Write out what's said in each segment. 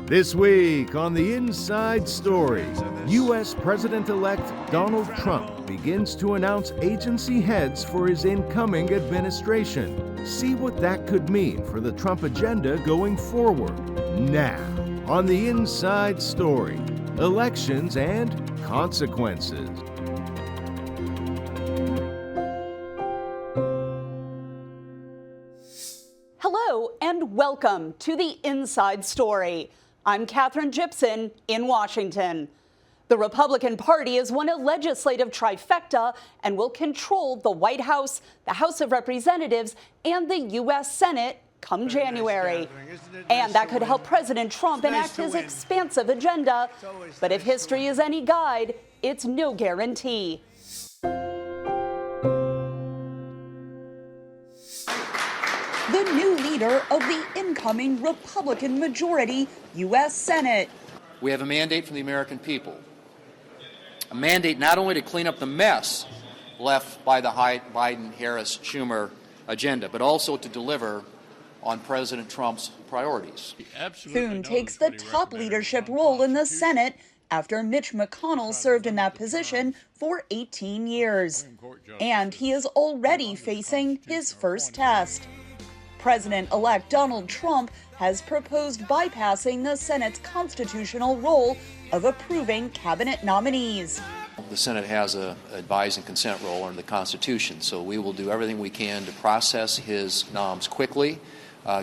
This week on The Inside Story, U.S. President-elect Donald Trump begins to announce agency heads for his incoming administration. See what that could mean for the Trump agenda going forward. Now, on The Inside Story, elections and consequences. Hello and welcome to The Inside Story. I'm Katherine Gibson in Washington. The Republican Party has won a legislative trifecta and will control the White House, the House of Representatives, and the U.S. Senate come January. And that could help President Trump enact his expansive agenda. But if history is any guide, it's no guarantee. The new leader of the incoming Republican majority U.S. Senate. We have a mandate from the American people. A mandate not only to clean up the mess left by the Biden-Harris-Schumer agenda, but also to deliver on President Trump's priorities. Thune takes the top leadership role in the Senate after Mitch McConnell served in that position for 18 years. And he is already facing his first test. President-elect Donald Trump has proposed bypassing the Senate's constitutional role of approving cabinet nominees. The Senate has an advise and consent role under the Constitution, so we will do everything we can to process his noms quickly,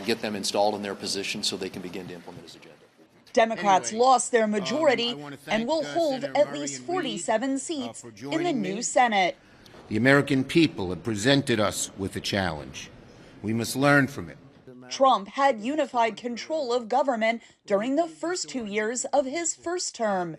get them installed in their position so they can begin to implement his agenda. Democrats lost their majority and will hold at least 47 seats in the new Senate. The American people have presented us with a challenge. We must learn from it. Trump had unified control of government during the first 2 years of his first term.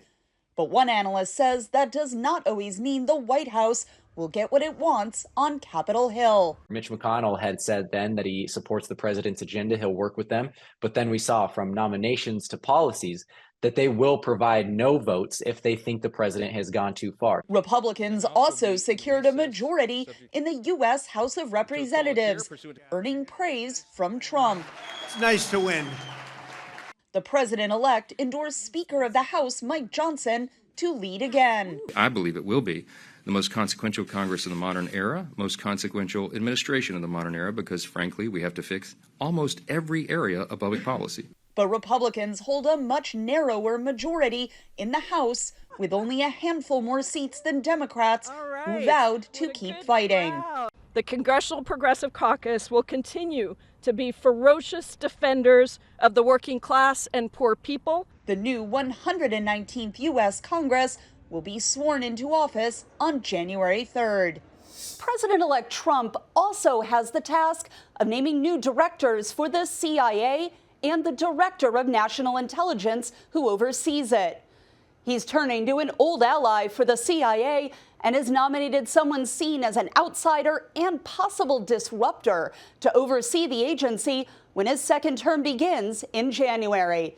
But one analyst says that does not always mean the White House will get what it wants on Capitol Hill. Mitch McConnell had said then that he supports the president's agenda. He'll work with them. But then we saw from nominations to policies that they will provide no votes if they think the president has gone too far. Republicans also secured a majority in the U.S. House of Representatives, earning praise from Trump. It's nice to win. The president-elect endorsed Speaker of the House Mike Johnson to lead again. I believe it will be the most consequential Congress in the modern era, most consequential administration in the modern era, because frankly, we have to fix almost every area of public policy. But Republicans hold a much narrower majority in the House, with only a handful more seats than Democrats, who vowed to keep fighting. The Congressional Progressive Caucus will continue to be ferocious defenders of the working class and poor people. The new 119th U.S. Congress will be sworn into office on January 3rd. President-elect Trump also has the task of naming new directors for the CIA and the Director of National Intelligence who oversees it. He's turning to an old ally for the CIA and has nominated someone seen as an outsider and possible disruptor to oversee the agency when his second term begins in January.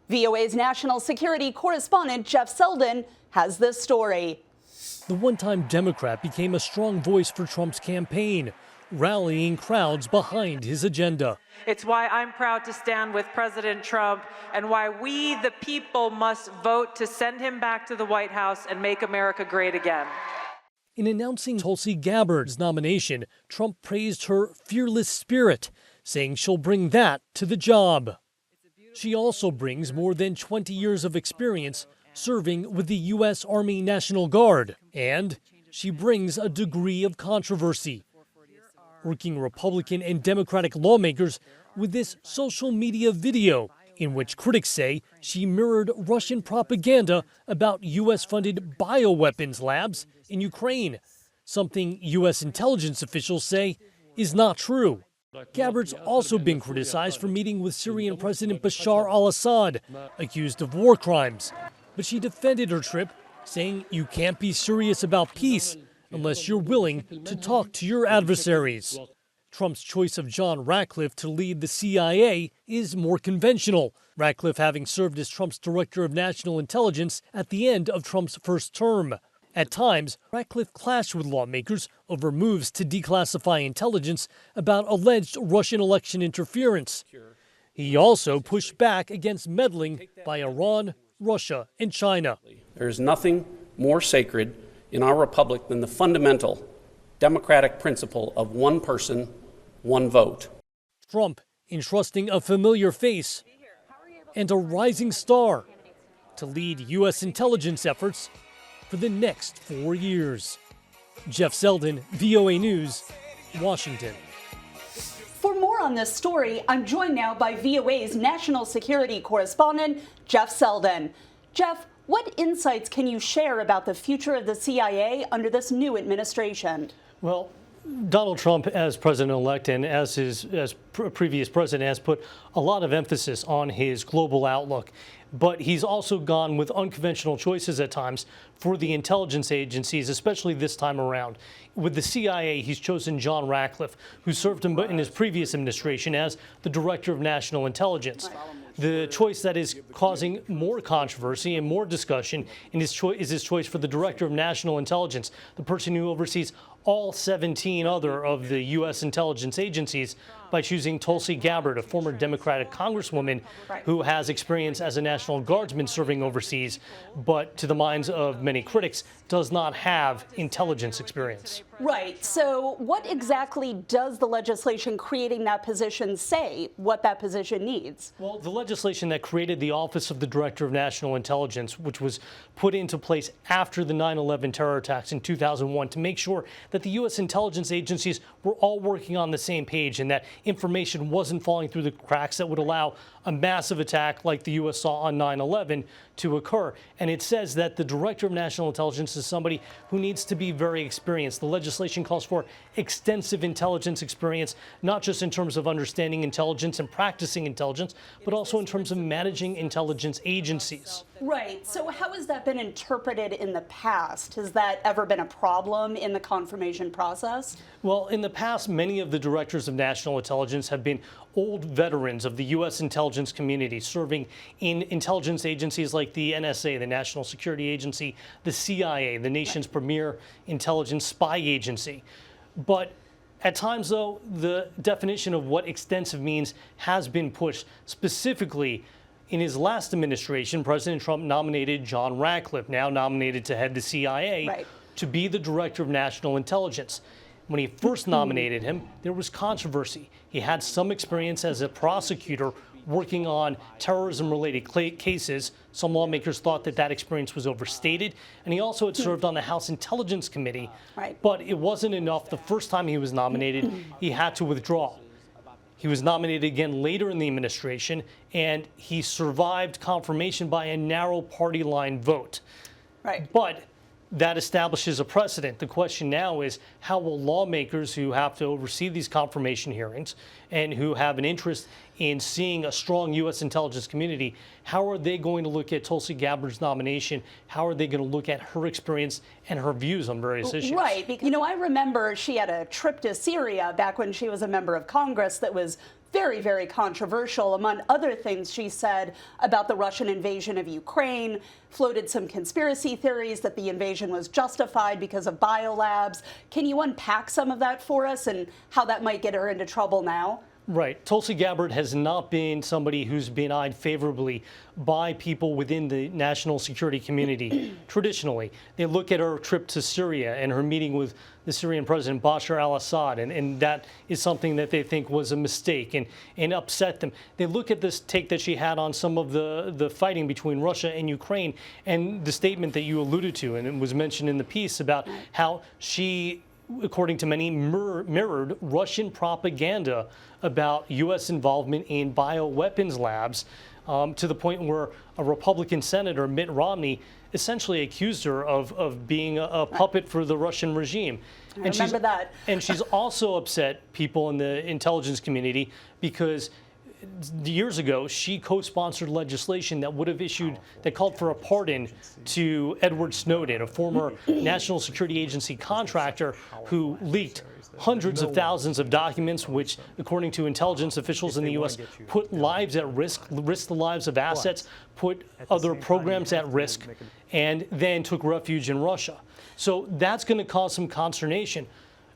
VOA's national security correspondent Jeff Seldon has this story. The one-time Democrat became a strong voice for Trump's campaign, rallying crowds behind his agenda. It's why I'm proud to stand with President Trump and why we, the people, must vote to send him back to the White House and make America great again. In announcing Tulsi Gabbard's nomination, Trump praised her fearless spirit, saying she'll bring that to the job. She also brings more than 20 years of experience serving with the U.S. Army National Guard, and she brings a degree of controversy, working Republican and Democratic lawmakers with this social media video in which critics say she mirrored Russian propaganda about U.S.-funded bioweapons labs in Ukraine, something U.S. intelligence officials say is not true. Gabbard's also been criticized for meeting with Syrian President Bashar al-Assad, accused of war crimes. But she defended her trip, saying you can't be serious about peace unless you're willing to talk to your adversaries. Trump's choice of John Ratcliffe to lead the CIA is more conventional, Ratcliffe having served as Trump's Director of National Intelligence at the end of Trump's first term. At times, Ratcliffe clashed with lawmakers over moves to declassify intelligence about alleged Russian election interference. He also pushed back against meddling by Iran, Russia, and China. There is nothing more sacred in our republic than the fundamental democratic principle of one person, one vote. Trump entrusting a familiar face and a rising star to lead U.S. intelligence efforts for the next 4 years. Jeff Seldon, VOA News, Washington. For more on this story, I'm joined now by VOA's national security correspondent, Jeff Seldon. Jeff, what insights can you share about the future of the CIA under this new administration? Well, Donald Trump, as president-elect and as previous president, has put a lot of emphasis on his global outlook. But he's also gone with unconventional choices at times for the intelligence agencies, especially this time around. With the CIA, he's chosen John Ratcliffe, who served him in his previous administration as the Director of National Intelligence. The choice that is causing more controversy and more discussion is his choice for the Director of National Intelligence, the person who oversees all 17 other of the U.S. intelligence agencies, by choosing Tulsi Gabbard, a former Democratic congresswoman who has experience as a National Guardsman serving overseas, but to the minds of many critics, does not have intelligence experience. Right. So what exactly does the legislation creating that position say, what that position needs? Well, the legislation that created the Office of the Director of National Intelligence, which was put into place after the 9/11 terror attacks in 2001 to make sure that the U.S. intelligence agencies were all working on the same page and that information wasn't falling through the cracks that would allow a massive attack like the U.S. saw on 9/11 to occur. And it says that the Director of National Intelligence is somebody who needs to be very experienced. The legislation calls for extensive intelligence experience, not just in terms of understanding intelligence and practicing intelligence, but also in terms of managing intelligence agencies. Right. So how has that been interpreted in the past? Has that ever been a problem in the confirmation process? Well, in the past, many of the directors of national intelligence have been old veterans of the U.S. intelligence community, serving in intelligence agencies like the NSA, the National Security Agency, the CIA, the nation's premier intelligence spy agency. But at times, though, the definition of what extensive means has been pushed. Specifically, in his last administration, President Trump nominated John Ratcliffe, now nominated to head the CIA, to be the Director of National Intelligence. When he first nominated him, there was controversy. He had some experience as a prosecutor working on terrorism-related cases. Some lawmakers thought that that experience was overstated. And he also had served on the House Intelligence Committee. But it wasn't enough. The first time he was nominated, he had to withdraw. He was nominated again later in the administration, and he survived confirmation by a narrow party line vote. But that establishes a precedent. The question now is, how will lawmakers who have to oversee these confirmation hearings and who have an interest in seeing a strong U.S. intelligence community, how are they going to look at Tulsi Gabbard's nomination? How are they going to look at her experience and her views on various issues? Right. Because, you know, I remember she had a trip to Syria back when she was a member of Congress that was very, very controversial. Among other things she said about the Russian invasion of Ukraine, floated some conspiracy theories that the invasion was justified because of biolabs. Can you unpack some of that for us and how that might get her into trouble now? Right. Tulsi Gabbard has not been somebody who's been eyed favorably by people within the national security community. Traditionally, they look at her trip to Syria and her meeting with the Syrian president Bashar al-Assad, and that is something that they think was a mistake and upset them. They look at this take that she had on some of the fighting between Russia and Ukraine, and the statement that you alluded to, and it was mentioned in the piece about how she, according to many, mirrored Russian propaganda about U.S. involvement in bioweapons labs, to the point where a Republican senator, Mitt Romney, essentially accused her of being a puppet for the Russian regime. I remember that. And she's also upset people in the intelligence community because years ago, she co-sponsored legislation that would have that called for a pardon to Edward Snowden, a former National Security Agency contractor who leaked hundreds of thousands of documents, which, according to intelligence officials in the U.S., put lives at risk the lives of assets, put other programs at risk, and then took refuge in Russia. So that's going to cause some consternation.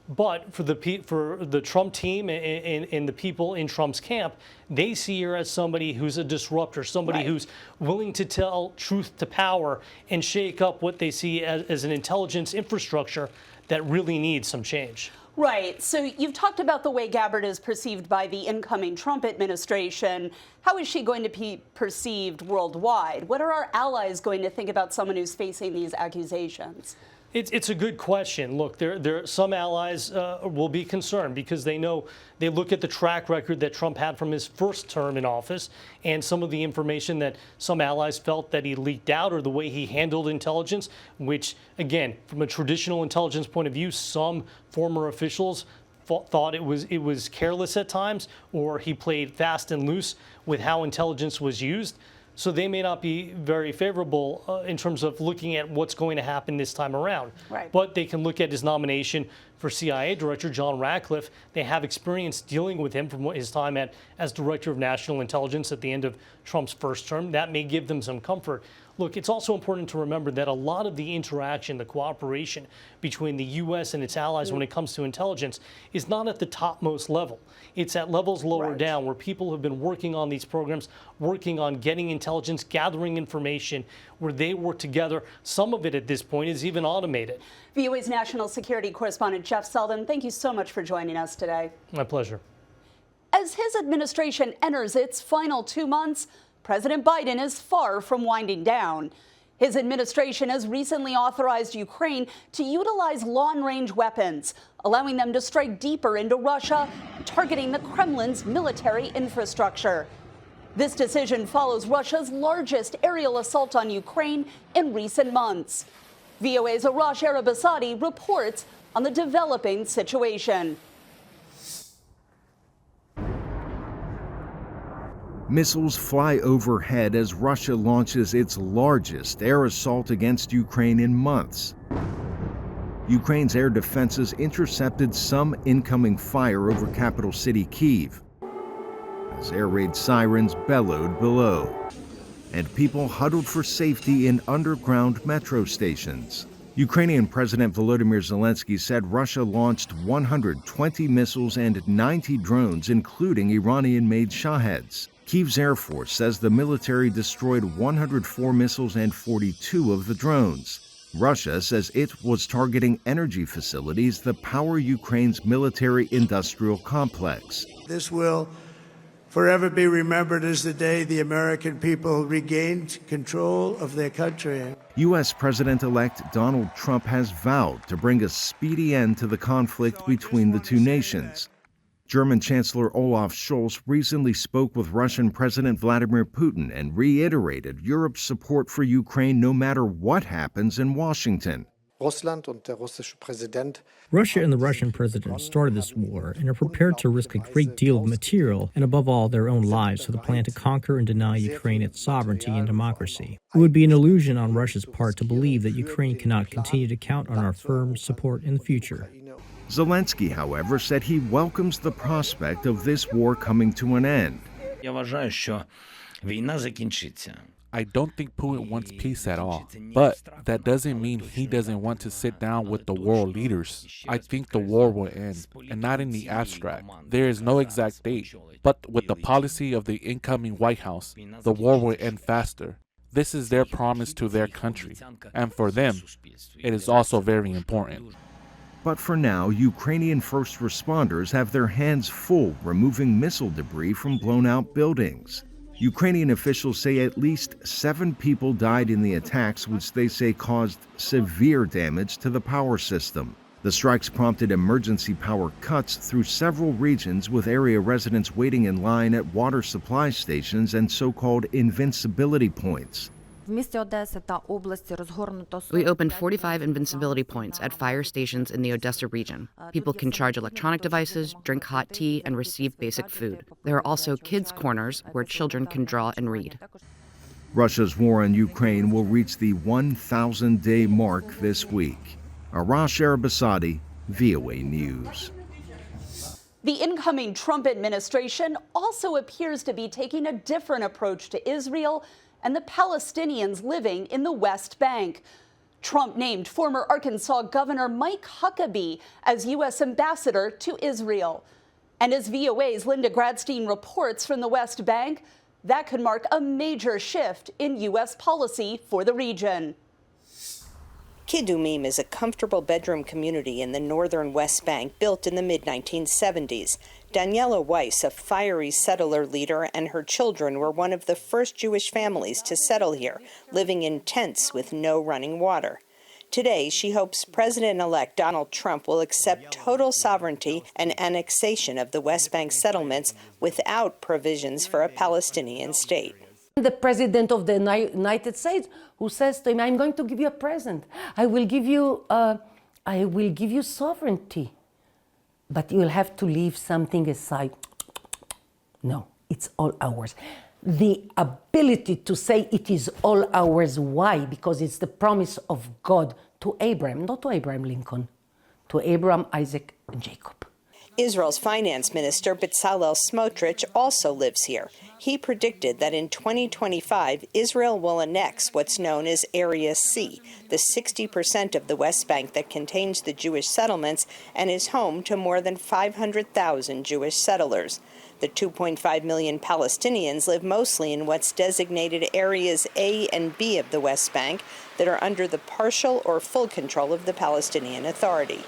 But for the Trump team and the people in Trump's camp, they see her as somebody who's a disruptor, somebody who's willing to tell truth to power and shake up what they see as an intelligence infrastructure that really needs some change. Right. So you've talked about the way Gabbard is perceived by the incoming Trump administration. How is she going to be perceived worldwide? What are our allies going to think about someone who's facing these accusations? It's a good question. Look, some allies will be concerned because they look at the track record that Trump had from his first term in office and some of the information that some allies felt that he leaked out or the way he handled intelligence, which, again, from a traditional intelligence point of view, some former officials thought it was careless at times, or he played fast and loose with how intelligence was used. So they may not be very favorable in terms of looking at what's going to happen this time around. Right. But they can look at his nomination for CIA Director John Ratcliffe. They have experience dealing with him from his time as Director of National Intelligence at the end of Trump's first term. That may give them some comfort. Look, it's also important to remember that a lot of the interaction, the cooperation between the U.S. and its allies when it comes to intelligence is not at the topmost level. It's at levels lower down where people have been working on these programs, working on getting intelligence, gathering information, where they work together. Some of it at this point is even automated. VOA's national security correspondent Jeff Seldon, thank you so much for joining us today. My pleasure. As his administration enters its final 2 months, President Biden is far from winding down. His administration has recently authorized Ukraine to utilize long-range weapons, allowing them to strike deeper into Russia, targeting the Kremlin's military infrastructure. This decision follows Russia's largest aerial assault on Ukraine in recent months. VOA's Arash Arabasadi reports on the developing situation. Missiles fly overhead as Russia launches its largest air assault against Ukraine in months. Ukraine's air defenses intercepted some incoming fire over capital city Kyiv, as air raid sirens bellowed below, and people huddled for safety in underground metro stations. Ukrainian President Volodymyr Zelensky said Russia launched 120 missiles and 90 drones, including Iranian-made Shaheds. Kyiv's Air Force says the military destroyed 104 missiles and 42 of the drones. Russia says it was targeting energy facilities that power Ukraine's military-industrial complex. This will forever be remembered as the day the American people regained control of their country. U.S. President-elect Donald Trump has vowed to bring a speedy end to the conflict between the two nations. German Chancellor Olaf Scholz recently spoke with Russian President Vladimir Putin and reiterated Europe's support for Ukraine no matter what happens in Washington. Russia and the Russian president started this war and are prepared to risk a great deal of material and, above all, their own lives for the plan to conquer and deny Ukraine its sovereignty and democracy. It would be an illusion on Russia's part to believe that Ukraine cannot continue to count on our firm support in the future. Zelensky, however, said he welcomes the prospect of this war coming to an end. I don't think Putin wants peace at all, but that doesn't mean he doesn't want to sit down with the world leaders. I think the war will end, and not in the abstract. There is no exact date, but with the policy of the incoming White House, the war will end faster. This is their promise to their country, and for them, it is also very important. But for now, Ukrainian first responders have their hands full removing missile debris from blown-out buildings. Ukrainian officials say at least 7 people died in the attacks, which they say caused severe damage to the power system. The strikes prompted emergency power cuts through several regions, with area residents waiting in line at water supply stations and so-called invincibility points. We opened 45 invincibility points at fire stations in the Odessa region. People can charge electronic devices, drink hot tea, and receive basic food. There are also kids' corners where children can draw and read. Russia's war on Ukraine will reach the 1,000-day mark this week. Arash Arabasadi, VOA News. The incoming Trump administration also appears to be taking a different approach to Israel and the Palestinians living in the West Bank. Trump named former Arkansas Governor Mike Huckabee as U.S. ambassador to Israel. And as VOA's Linda Gradstein reports from the West Bank, that could mark a major shift in U.S. policy for the region. Kidumim is a comfortable bedroom community in the northern West Bank built in the mid-1970s. Daniela Weiss, a fiery settler leader, and her children were one of the first Jewish families to settle here, living in tents with no running water. Today, she hopes President-elect Donald Trump will accept total sovereignty and annexation of the West Bank settlements without provisions for a Palestinian state. The president of the United States, who says to him, "I'm going to give you a present. I will give you sovereignty, but you will have to leave something aside." No, it's all ours. The ability to say it is all ours. Why? Because it's the promise of God to Abraham, not to Abraham Lincoln, to Abraham, Isaac, and Jacob. Israel's finance minister, Bezalel Smotrich, also lives here. He predicted that in 2025, Israel will annex what's known as Area C, the 60% of the West Bank that contains the Jewish settlements and is home to more than 500,000 Jewish settlers. The 2.5 million Palestinians live mostly in what's designated Areas A and B of the West Bank that are under the partial or full control of the Palestinian Authority.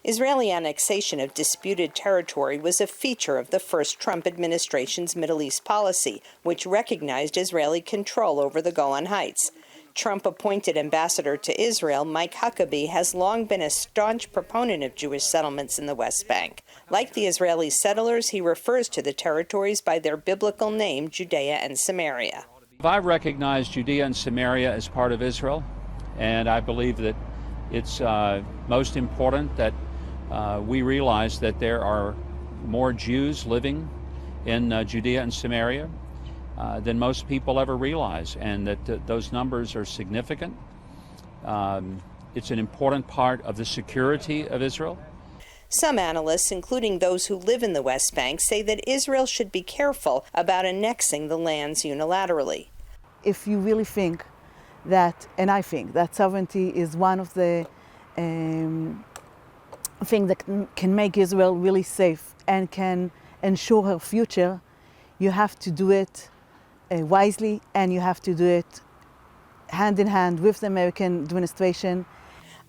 Israeli annexation of disputed territory was a feature of the first Trump administration's Middle East policy, which recognized Israeli control over the Golan Heights. Trump-appointed ambassador to Israel, Mike Huckabee, has long been a staunch proponent of Jewish settlements in the West Bank. Like the Israeli settlers, he refers to the territories by their biblical name, Judea and Samaria. I recognize Judea and Samaria as part of Israel, and I believe that it's most important that we realize that there are more Jews living in Judea and Samaria than most people ever realize, and that those numbers are significant. It's an important part of the security of Israel. Some analysts, including those who live in the West Bank, say that Israel should be careful about annexing the lands unilaterally. If you really think that, and I think that sovereignty is one of the things that can make Israel really safe and can ensure her future, you have to do it wisely, and you have to do it hand in hand with the American administration.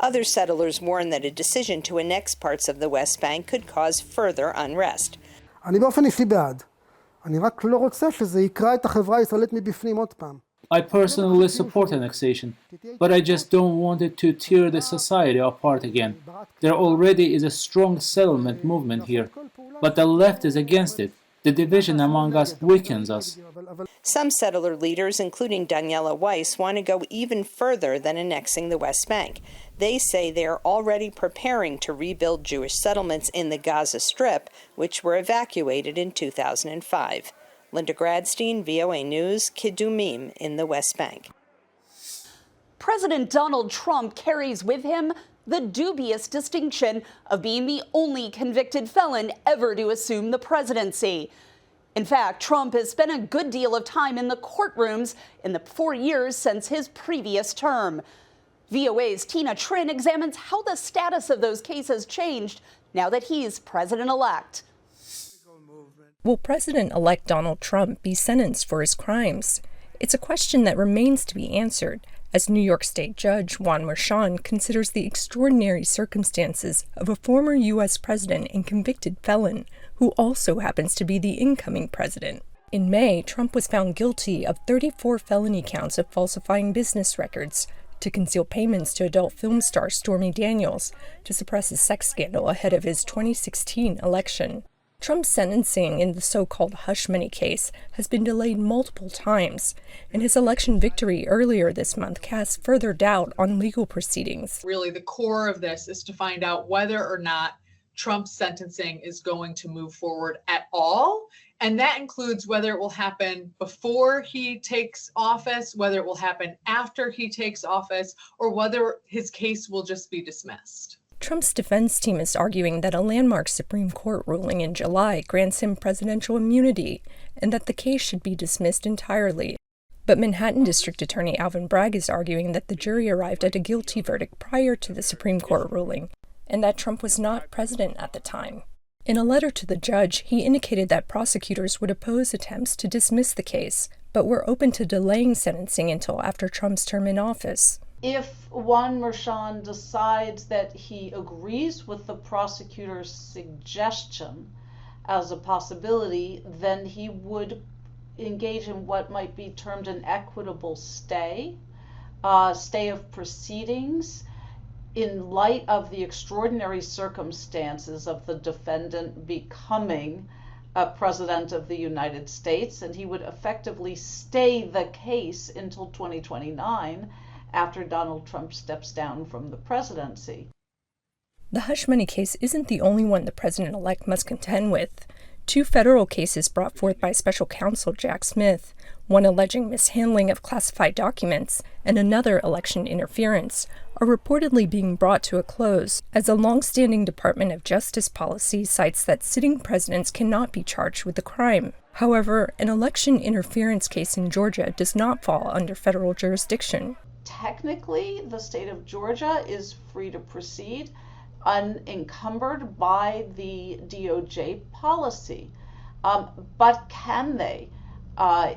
Other settlers warn that a decision to annex parts of the West Bank could cause further unrest. אני באופן אישי בעד. אני רק לא רוצה שזה יקרע את החברה הישראלית מבפנים עוד פעם. I personally support annexation, but I just don't want it to tear the society apart again. There already is a strong settlement movement here, but the left is against it. The division among us weakens us. Some settler leaders, including Daniela Weiss, want to go even further than annexing the West Bank. They say they are already preparing to rebuild Jewish settlements in the Gaza Strip, which were evacuated in 2005. Linda Gradstein, VOA News, Kidumim in the West Bank. President Donald Trump carries with him the dubious distinction of being the only convicted felon ever to assume the presidency. In fact, Trump has spent a good deal of time in the courtrooms in the 4 years since his previous term. VOA's Tina Trin examines how the status of those cases changed now that he's president-elect. Will President-elect Donald Trump be sentenced for his crimes? It's a question that remains to be answered, as New York State Judge Juan Merchan considers the extraordinary circumstances of a former U.S. president and convicted felon, who also happens to be the incoming president. In May, Trump was found guilty of 34 felony counts of falsifying business records, to conceal payments to adult film star Stormy Daniels, to suppress a sex scandal ahead of his 2016 election. Trump's sentencing in the so-called hush money case has been delayed multiple times, and his election victory earlier this month casts further doubt on legal proceedings. Really, the core of this is to find out whether or not Trump's sentencing is going to move forward at all, and that includes whether it will happen before he takes office, whether it will happen after he takes office, or whether his case will just be dismissed. Trump's defense team is arguing that a landmark Supreme Court ruling in July grants him presidential immunity and that the case should be dismissed entirely. But Manhattan District Attorney Alvin Bragg is arguing that the jury arrived at a guilty verdict prior to the Supreme Court ruling, and that Trump was not president at the time. In a letter to the judge, he indicated that prosecutors would oppose attempts to dismiss the case, but were open to delaying sentencing until after Trump's term in office. If Juan Merchan decides that he agrees with the prosecutor's suggestion as a possibility, then he would engage in what might be termed an equitable stay of proceedings, in light of the extraordinary circumstances of the defendant becoming president of the United States, and he would effectively stay the case until 2029 after Donald Trump steps down from the presidency. The hush money case isn't the only one the president-elect must contend with. 2 federal cases brought forth by special counsel Jack Smith, one alleging mishandling of classified documents and another election interference, are reportedly being brought to a close as a long-standing Department of Justice policy cites that sitting presidents cannot be charged with the crime. However, an election interference case in Georgia does not fall under federal jurisdiction. Technically, the state of Georgia is free to proceed unencumbered by the DOJ policy. But can they?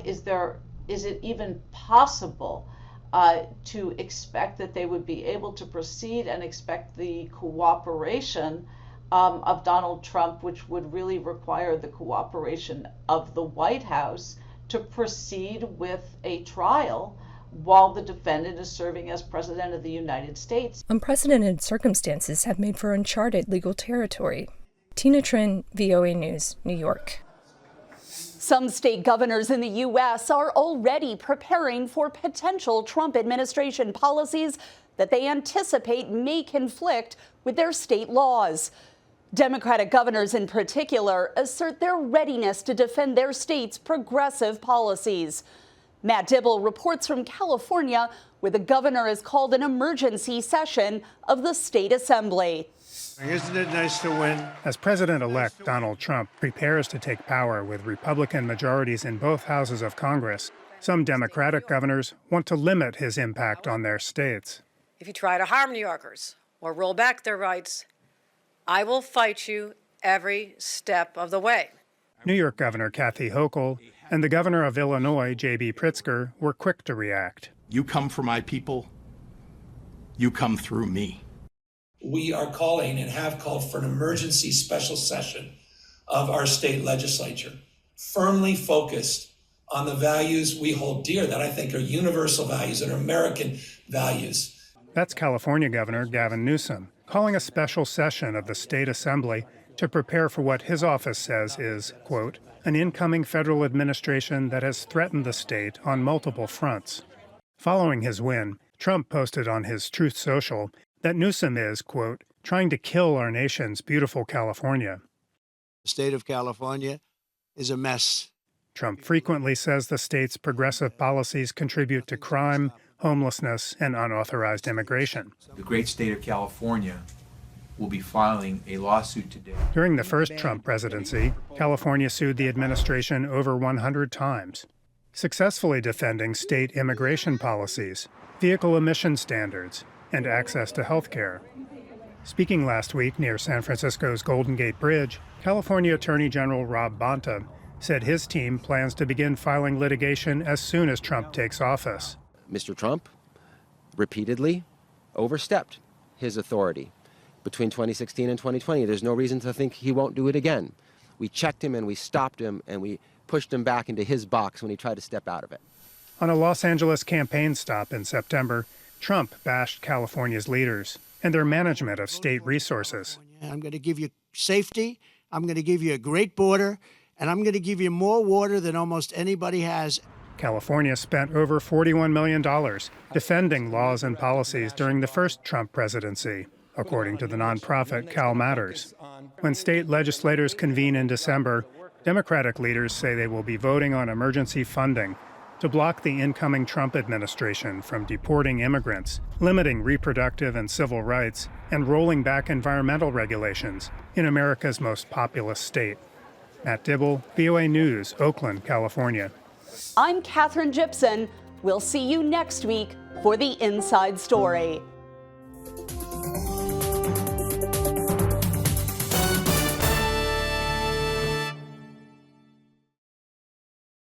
Is it even possible to expect that they would be able to proceed and expect the cooperation of Donald Trump, which would really require the cooperation of the White House, to proceed with a trial while the defendant is serving as president of the United States? Unprecedented circumstances have made for uncharted legal territory. Tina Trin, VOA News, New York. Some state governors in the U.S. are already preparing for potential Trump administration policies that they anticipate may conflict with their state laws. Democratic governors in particular assert their readiness to defend their state's progressive policies. Matt Dibble reports from California, where the governor has called an emergency session of the state assembly. Isn't it nice to win? As President-elect Donald Trump prepares to take power with Republican majorities in both houses of Congress, some Democratic governors want to limit his impact on their states. If you try to harm New Yorkers or roll back their rights, I will fight you every step of the way. New York Governor Kathy Hochul and the governor of Illinois, J.B. Pritzker, were quick to react. You come for my people, you come through me. We are calling and have called for an emergency special session of our state legislature, firmly focused on the values we hold dear that I think are universal values and are American values. That's California Governor Gavin Newsom calling a special session of the state assembly to prepare for what his office says is, quote, an incoming federal administration that has threatened the state on multiple fronts. Following his win, Trump posted on his Truth Social that Newsom is, quote, trying to kill our nation's beautiful California. The state of California is a mess. Trump frequently says the state's progressive policies contribute to crime, homelessness, and unauthorized immigration. The great state of California will be filing a lawsuit today. During the first Trump presidency, California sued the administration over 100 times, successfully defending state immigration policies, vehicle emission standards, and access to health care. Speaking last week near San Francisco's Golden Gate Bridge, California Attorney General Rob Bonta said his team plans to begin filing litigation as soon as Trump takes office. Mr. Trump repeatedly overstepped his authority between 2016 and 2020. There's no reason to think he won't do it again. We checked him and we stopped him and we pushed him back into his box when he tried to step out of it. On a Los Angeles campaign stop in September, Trump bashed California's leaders and their management of state resources. I'm going to give you safety, I'm going to give you a great border, and I'm going to give you more water than almost anybody has. California spent over $41 million defending laws and policies during the first Trump presidency, according to the nonprofit Cal Matters. When state legislators convene in December, Democratic leaders say they will be voting on emergency funding to block the incoming Trump administration from deporting immigrants, limiting reproductive and civil rights, and rolling back environmental regulations in America's most populous state. Matt Dibble, VOA News, Oakland, California. I'm Katherine Gibson. We'll see you next week for the Inside Story.